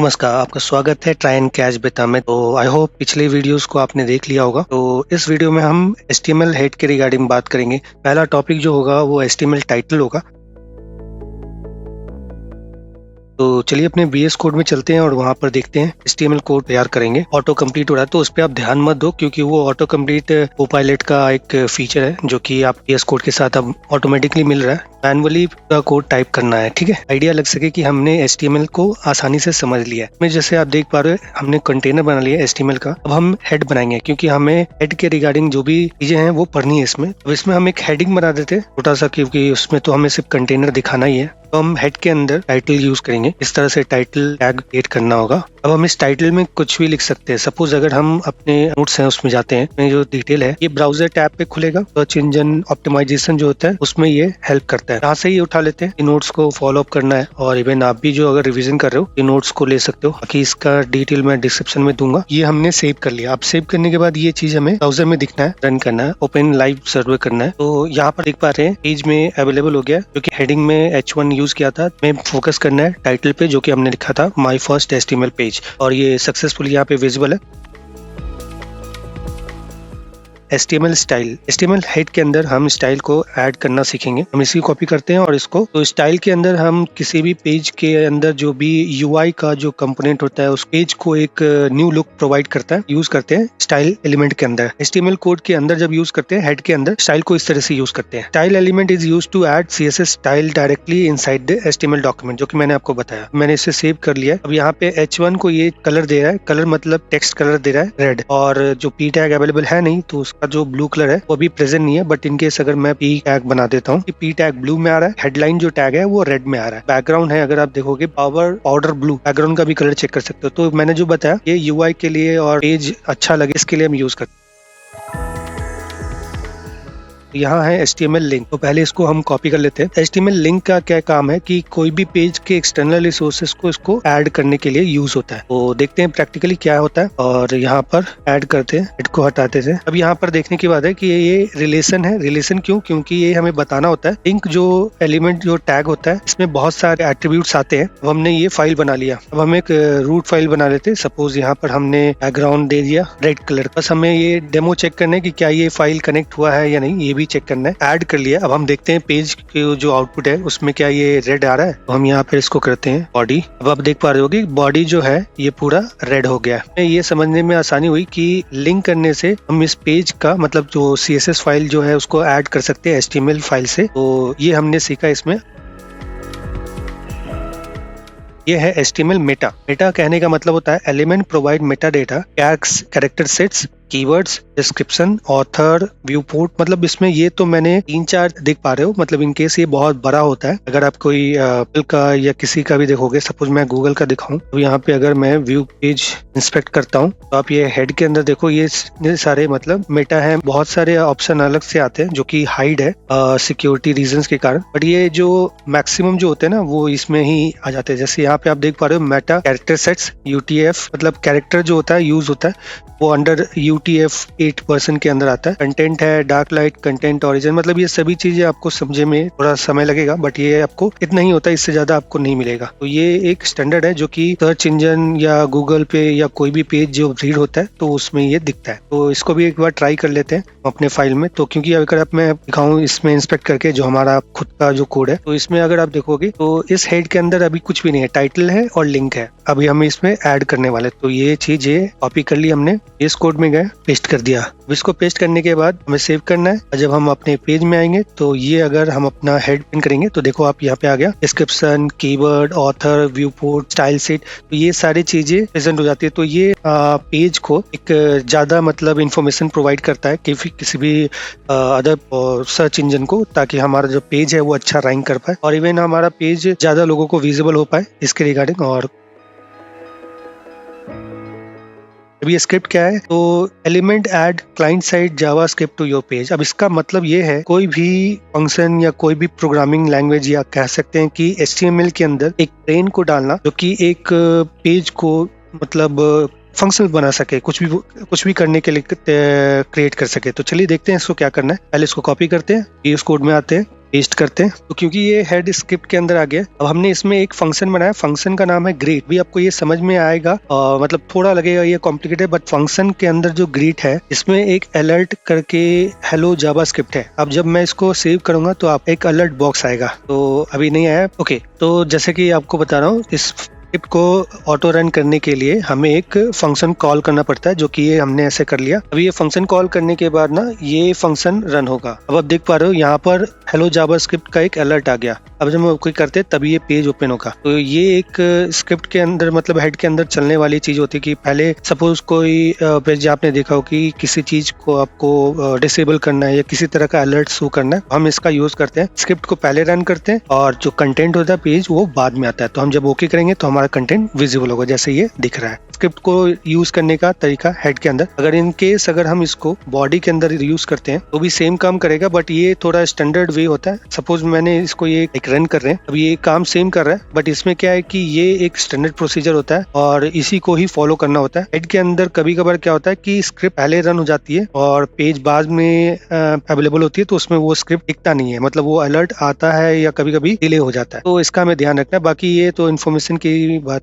नमस्कार, आपका स्वागत है ट्राई एंड कैच बेटा में। तो आई होप पिछले वीडियोस को आपने देख लिया होगा। तो इस वीडियो में हम HTML हेड के रिगार्डिंग बात करेंगे। पहला टॉपिक जो होगा वो HTML टाइटल होगा। तो चलिए अपने VS कोड में चलते हैं और वहाँ पर देखते हैं HTML कोड तैयार करेंगे। ऑटो कंप्लीट हो रहा है तो उस पर आप ध्यान मत दो, क्योंकि वो ऑटो कंप्लीट कोपायलट का एक फीचर है जो कि आप VS कोड के साथ अब ऑटोमेटिकली मिल रहा है। मैनुअली पूरा कोड टाइप करना है, ठीक है। आइडिया लग सके कि हमने HTML को आसानी से समझ लिया है। जैसे आप देख पा रहे हैं हमने कंटेनर बना लिया HTML का। अब हम हेड बनाएंगे, क्योंकि हमें हेड के रिगार्डिंग जो भी चीजें हैं वो पढ़नी है इसमें। अब इसमें हम एक हेडिंग बना देते हैं छोटा सा, क्योंकि उसमें तो हमें सिर्फ कंटेनर दिखाना ही है। तो हम हेड के अंदर टाइटल यूज करेंगे। इस तरह से टाइटल टैग क्रिएट करना होगा। अब हम इस टाइटल में कुछ भी लिख सकते हैं। सपोज अगर हम अपने नोट्स हैं उसमें जाते हैं, जो डिटेल है ये ब्राउजर टैब पे खुलेगा। सर्च इंजन ऑप्टिमाइजेशन जो होता है उसमें ये हेल्प करता है। यहाँ से ही उठा लेते हैं। नोट्स को फॉलो अप करना है, और इवन आप भी जो अगर रिविजन कर रहे हो ये नोट्स को ले सकते हो। बाकी इसका डिटेल मैं डिस्क्रिप्शन में दूंगा। ये हमने सेव कर लिया। अब सेव करने के बाद ये चीज हमें ब्राउजर में दिखना है, रन करना है, ओपन लाइव सर्वर करना है। तो यहाँ पर देख पा रहे हैं पेज में अवेलेबल हो गया, जो कि हेडिंग में H1 यूज किया था। हमें फोकस करना है टाइटल पे, जो कि हमने लिखा था माई फर्स्ट HTML पेज, और ये सक्सेसफुली यहाँ पे विजिबल है। HTML स्टाइल, HTML हेड के अंदर हम स्टाइल को ऐड करना सीखेंगे। हम इसी कॉपी करते हैं और इसको, तो स्टाइल के अंदर हम किसी भी पेज के अंदर जो भी UI का जो कंपोनेंट होता है उस पेज को एक न्यू लुक प्रोवाइड करता है, यूज करते हैं स्टाइल एलिमेंट के अंदर। HTML कोड के अंदर जब यूज करते हैं हेड के अंदर, स्टाइल को इस तरह से यूज करते हैं। Style element is use to add CSS style directly inside the HTML document, जो कि मैंने आपको बताया। मैंने इसे सेव कर लिया। अब यहाँ पे H1 को ये कलर दे रहा है, कलर मतलब टेक्स्ट कलर दे रहा है रेड, और जो P टैग अवेलेबल है नहीं, तो उसका जो ब्लू कलर है वो भी प्रेजेंट नहीं है। बट इन केस अगर मैं P टैग बना देता हूँ, P टैग ब्लू में आ रहा है, हेडलाइन जो टैग है वो रेड में आ रहा है। बैकग्राउंड है, अगर आप देखोगे पाउडर ब्लू, बैकग्राउंड का भी कलर चेक कर सकते हो। तो मैंने जो बताया ये UI के लिए और पेज अच्छा लगे इसके लिए हम यूज करते हैं। यहाँ है HTML लिंक, तो पहले इसको हम कॉपी कर लेते हैं। HTML लिंक का क्या काम है कि कोई भी पेज के एक्सटर्नल रिसोर्सेज को इसको ऐड करने के लिए यूज होता है। तो देखते हैं प्रैक्टिकली क्या होता है, और यहाँ पर ऐड करते हैं, हेड को हटाते थे। अब यहाँ पर देखने की बात है कि ये रिलेशन है। रिलेशन क्यों? क्योंकि ये हमें बताना होता है लिंक जो एलिमेंट जो टैग होता है इसमें बहुत सारे एट्रीब्यूट्स आते हैं। अब हमने ये फाइल बना लिया। अब हम एक रूट फाइल बना लेते हैं। सपोज यहाँ पर हमने बैकग्राउंड दे दिया रेड कलर। बस हमें ये डेमो चेक करना है कि क्या ये फाइल कनेक्ट हुआ है या नहीं, ये भी चेक करना है। ऐड कर लिया। अब हम देखते हैं पेज के जो आउटपुट है उसमें क्या ये रेड आ रहा है। तो हम यहाँ पे इसको करते हैं बॉडी। अब आप देख पा रहे होगे बॉडी जो है ये पूरा रेड हो गया है। ये समझने में आसानी हुई कि लिंक करने से हम इस पेज का मतलब जो CSS फाइल जो है उसको ऐड कर सकते हैं HTML फाइल से। तो ये हमने सीखा इसमें। ये है HTML मेटा। मेटा कहने का मतलब होता है element provide Meta data, tags, character sets, keywords, description, author, view port. मतलब इसमें ये तो मैंने 3-4 देख पा रहे हो। मतलब इन केस ये बहुत बड़ा होता है। अगर आप कोई गूगल का या किसी का भी देखोगे, सपोज मैं गूगल का दिखाऊं, तो यहाँ पे अगर मैं व्यू पेज इंस्पेक्ट करता हूँ तो आप ये हेड के अंदर देखो, ये सारे मतलब मेटा है। बहुत सारे ऑप्शन अलग से आते हैं जो कि हाइड है सिक्योरिटी रीजंस के कारण, बट ये जो मैक्सिमम जो होते हैं ना वो इसमें ही आ जाते हैं। जैसे यहाँ पे आप देख पा रहे हो मेटा कैरेक्टर सेट्स, UTF मतलब कैरेक्टर जो होता है यूज होता है वो अंडर UTF 8% के अंदर आता है। कंटेंट है डार्क लाइट, कंटेंट ओरिजिन, मतलब ये सभी चीजें आपको समझे में थोड़ा समय लगेगा, बट ये आपको इतना ही होता है, इससे ज्यादा आपको नहीं मिलेगा। तो ये एक स्टैंडर्ड है जो कि सर्च इंजन या गूगल पे या कोई भी पेज जो रीड होता है तो उसमें ये दिखता है। तो इसको भी एक बार ट्राई कर लेते हैं अपने फाइल में। तो क्योंकि अगर आप मैं दिखाऊं इसमें इंस्पेक्ट करके जो हमारा खुद का जो कोड है, तो इसमें अगर आप देखोगे तो इस हेड के अंदर अभी कुछ भी नहीं है, टाइटल है और लिंक है। अभी हम इसमें ऐड करने वाले। तो ये चीज ये कॉपी कर ली हमने, इस कोड में गए, पेस्ट कर दिया। इसको पेस्ट करने के बाद हमें सेव करना है। और जब हम अपने पेज में आएंगे तो ये अगर हम अपना हेड पिन करेंगे तो देखो आप यहाँ पे आ गया description, keyword, author, view port, style set, तो ये सारी चीजें प्रेजेंट हो जाती है। तो ये पेज को एक ज्यादा मतलब इंफॉर्मेशन प्रोवाइड करता है कि किसी भी अदर सर्च इंजन को, ताकि हमारा जो पेज है वो अच्छा रैंक कर पाए और इवन हमारा पेज ज्यादा लोगों को विजिबल हो पाए इसके रिगार्डिंग। और अभी ये स्क्रिप्ट क्या है, तो element add client side JavaScript to your page. अब इसका मतलब ये है कोई भी फंक्शन या कोई भी प्रोग्रामिंग लैंग्वेज या कह सकते हैं कि HTML के अंदर एक ट्रेन को डालना जो कि एक पेज को मतलब फंक्शन बना सके, कुछ भी करने के लिए क्रिएट कर सके। तो चलिए देखते हैं इसको क्या करना है। पहले इसको कॉपी करते हैं, VS कोड में आते हैं, पेस्ट करते हैं। तो क्योंकि ये हेड स्क्रिप्ट के अंदर आ गया, अब हमने इसमें एक फंक्शन बनाया, फंक्शन का नाम है ग्रीट। भी आपको ये समझ में आएगा, मतलब थोड़ा लगेगा ये कॉम्प्लिकेटेड, बट फंक्शन के अंदर जो ग्रीट है इसमें एक अलर्ट करके हेलो जावास्क्रिप्ट है। अब जब मैं इसको सेव करूंगा तो आप एक अलर्ट बॉक्स आएगा, तो अभी नहीं आया। ओके, तो जैसे कि आपको बता रहा हूँ, इस स्क्रिप्ट को ऑटो रन करने के लिए हमें एक फंक्शन कॉल करना पड़ता है, जो कि ये हमने ऐसे कर लिया। अब ये फंक्शन कॉल करने के बाद ना ये फंक्शन रन होगा। अब आप देख पा रहे हो यहाँ पर हेलो जावास्क्रिप्ट का एक अलर्ट आ गया। अब जब हम कोई करते हैं तभी ये पेज ओपन होगा। तो ये एक स्क्रिप्ट के अंदर, मतलब हेड के अंदर चलने वाली चीज होती है कि पहले सपोज कोई पेज आपने देखा हो कि किसी चीज को आपको डिसेबल करना है या किसी तरह का अलर्ट शो करना है, हम इसका यूज करते हैं। स्क्रिप्ट को पहले रन करते हैं और जो कंटेंट होता है पेज वो बाद में आता है। तो हम जब ओके करेंगे तो हमारा कंटेंट विजिबल होगा, जैसे ये दिख रहा है। स्क्रिप्ट को यूज करने का तरीका हेड के अंदर, अगर इन केस अगर हम इसको बॉडी के अंदर यूज करते हैं तो भी सेम काम करेगा, बट ये थोड़ा स्टैंडर्ड वे होता है। सपोज मैंने इसको ये एक रन कर रहे हैं, अब ये काम सेम कर रहा है, बट इसमें क्या है कि ये एक स्टैंडर्ड प्रोसीजर होता है और इसी को ही फॉलो करना होता है। हेड के अंदर कभी कभार क्या होता है कि स्क्रिप्ट पहले रन हो जाती है और पेज बाद में अवेलेबल होती है, तो उसमें वो स्क्रिप्ट दिखता नहीं है, मतलब वो अलर्ट आता है या कभी कभी डिले हो जाता है। तो इसका हमें ध्यान रखना है। बाकी ये तो इन्फॉर्मेशन की बात।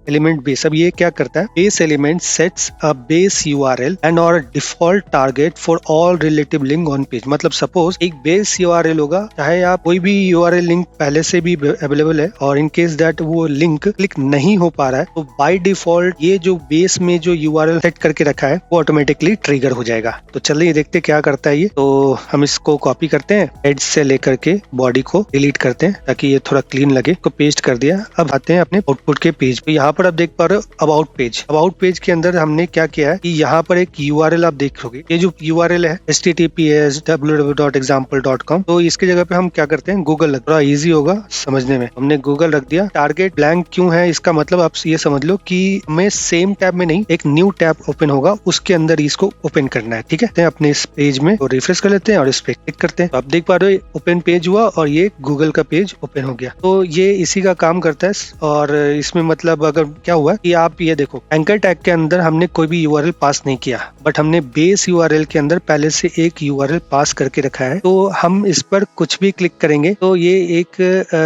एलिमेंट बेस, अब ये क्या करता है, base element sets a base URL and और default target for all relative link on page. मतलब सपोज एक बेस URL होगा, चाहे आप कोई भी URL लिंक पहले से भी अवेलेबल है और इन केस दैट वो लिंक क्लिक नहीं हो पा रहा है, तो बाय डिफॉल्ट ये जो बेस में जो URL सेट करके रखा है वो ऑटोमेटिकली ट्रिगर हो जाएगा। तो चलिए देखते क्या करता है ये। तो हम इसको कॉपी करते हैं, हेड से लेकर के बॉडी को डिलीट करते हैं ताकि ये थोड़ा क्लीन लगे। को पेस्ट कर दिया। अब आते हैं अपने आउटपुट के पेज पे। यहाँ पर आप देख पा रहे हो अबाउट पेज। अबाउट पेज के अंदर हमने क्या किया है कि यहाँ पर एक URL आप देखोगे, ये जो URL है https www.example.com, तो इसके जगह पे हम क्या करते हैं गूगल रख, थोड़ा इजी होगा समझने में। हमने गूगल रख दिया। टारगेट ब्लैंक क्यों है, इसका मतलब आप ये समझ लो कि हमें सेम टैब में नहीं, एक न्यू टैब ओपन होगा, उसके अंदर इसको ओपन करना है। ठीक है, अपने इस पेज में रिफ्रेश कर लेते हैं और इस पे क्लिक करते हैं। तो आप देख पा रहे हो ओपन पेज हुआ और ये गूगल का पेज ओपन हो गया। तो ये इसी का काम करता है। और इसमें मतलब अगर क्या हुआ कि आप ये देखो, एंकर टैग के अंदर हमने कोई भी URL पास नहीं किया, बट हमने बेस URL के अंदर पहले से एक URL पास करके रखा है। तो हम इस पर कुछ भी क्लिक करेंगे तो ये एक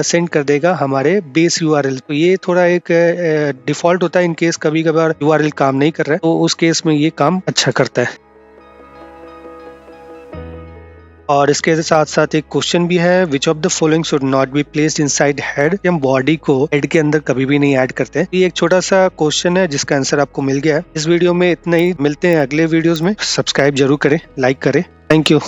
सेंड कर देगा हमारे बेस URL। तो ये थोड़ा एक डिफॉल्ट होता है, इन केस कभी कभार URL काम नहीं कर रहा है, तो उस केस में ये काम अच्छा करता है। और इसके साथ साथ एक क्वेश्चन भी है, which of the following should not be placed inside head. हम बॉडी को हेड के अंदर कभी भी नहीं ऐड करते। ये एक छोटा सा क्वेश्चन है जिसका आंसर आपको मिल गया है। इस वीडियो में इतना ही, मिलते हैं अगले वीडियोस में। सब्सक्राइब जरूर करें, लाइक करें। Thank you.